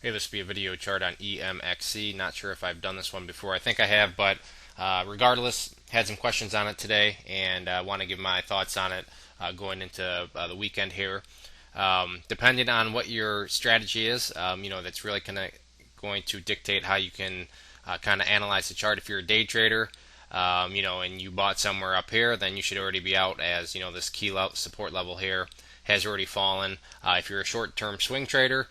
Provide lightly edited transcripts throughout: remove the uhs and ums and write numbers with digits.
Hey, this will be a video chart on EMXC. Not sure if I've done this one before. I think I have, but regardless, had some questions on it today and want to give my thoughts on it going into the weekend here. Depending on what your strategy is, that's really going to dictate how you can kind of analyze the chart. If you're a day trader, and you bought somewhere up here, then you should already be out as, this key support level here has already fallen. If you're a short-term swing trader,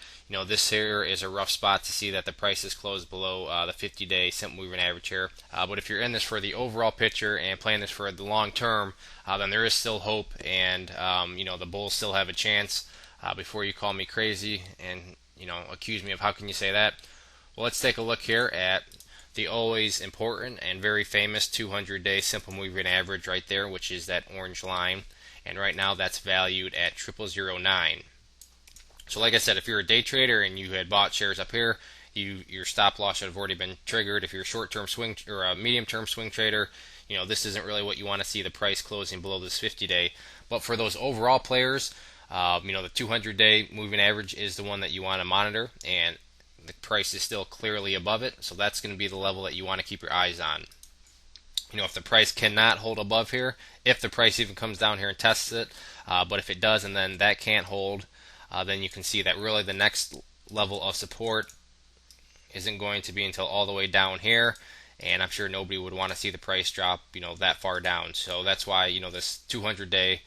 this here is a rough spot to see that the price is closed below the 50-day simple moving average here. But if you're in this for the overall picture and playing this for the long term, then there is still hope, and the bulls still have a chance. Before you call me crazy and accuse me of how can you say that, well, let's take a look here at the always important and very famous 200-day simple moving average right there, which is that orange line. And right now that's valued at 0009. So like I said, if you're a day trader and you had bought shares up here, your stop loss should have already been triggered. If you're a short-term swing or a medium-term swing trader, this isn't really what you want to see, the price closing below this 50-day. But for those overall players, the 200-day moving average is the one that you want to monitor, and the price is still clearly above it. So that's going to be the level that you want to keep your eyes on. If the price cannot hold above here, if the price even comes down here and tests it, but if it does and then that can't hold, then you can see that really the next level of support isn't going to be until all the way down here, and I'm sure nobody would want to see the price drop, that far down. So that's why, this 200-day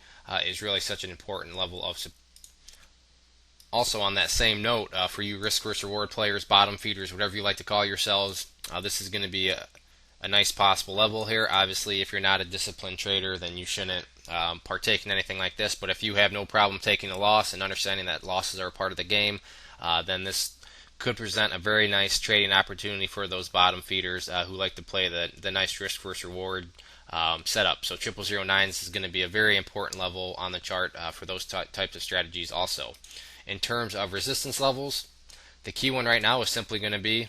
is really such an important level of support. Also, on that same note, for you risk versus reward players, bottom feeders, whatever you like to call yourselves, this is going to be a nice possible level here. Obviously, if you're not a disciplined trader, then you shouldn't partake in anything like this. But if you have no problem taking a loss and understanding that losses are a part of the game, then this could present a very nice trading opportunity for those bottom feeders who like to play the nice risk versus reward setup. So 0009 is going to be a very important level on the chart for those types of strategies also. In terms of resistance levels, the key one right now is simply going to be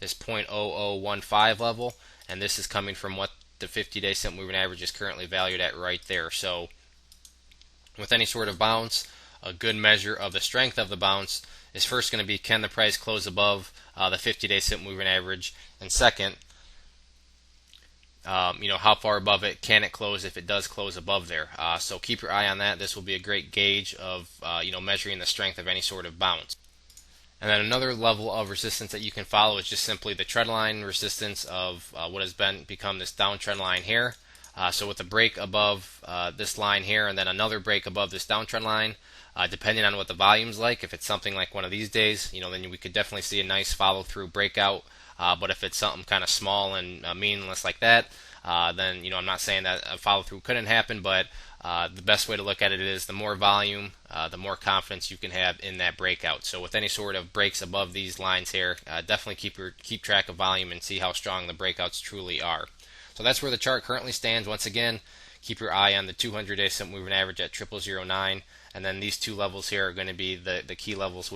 this 0.0015 level, and this is coming from what the 50-day simple moving average is currently valued at right there. So with any sort of bounce, a good measure of the strength of the bounce is first going to be, can the price close above the 50-day simple moving average, and second, how far above it can it close if it does close above there. So keep your eye on that. This will be a great gauge of measuring the strength of any sort of bounce. And then another level of resistance that you can follow is just simply the trend line resistance of what has become this downtrend line here. So with a break above this line here and then another break above this downtrend line, depending on what the volume's like, if it's something like one of these days, then we could definitely see a nice follow-through breakout. But if it's something kind of small and meaningless like that, then I'm not saying that a follow-through couldn't happen, but the best way to look at it is the more volume, the more confidence you can have in that breakout. So with any sort of breaks above these lines here, definitely keep track of volume and see how strong the breakouts truly are. So that's where the chart currently stands. Once again, keep your eye on the 200-day simple moving average at 0009, and then these two levels here are going to be the key levels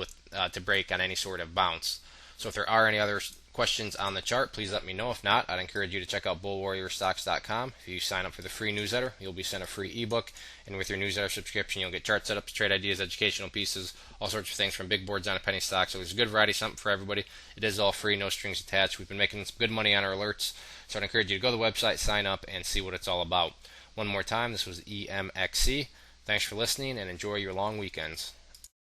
to break on any sort of bounce. So if there are any other questions on the chart, please let me know. If not, I'd encourage you to check out bullwarriorstocks.com. If you sign up for the free newsletter, you'll be sent a free ebook, and with your newsletter subscription, you'll get chart setups, trade ideas, educational pieces, all sorts of things from big boards on a penny stock. So there's a good variety, something for everybody. It is all free, no strings attached. We've been making some good money on our alerts, so I'd encourage you to go to the website, sign up, and see what it's all about. One more time, this was EMXC. Thanks for listening, and enjoy your long weekends.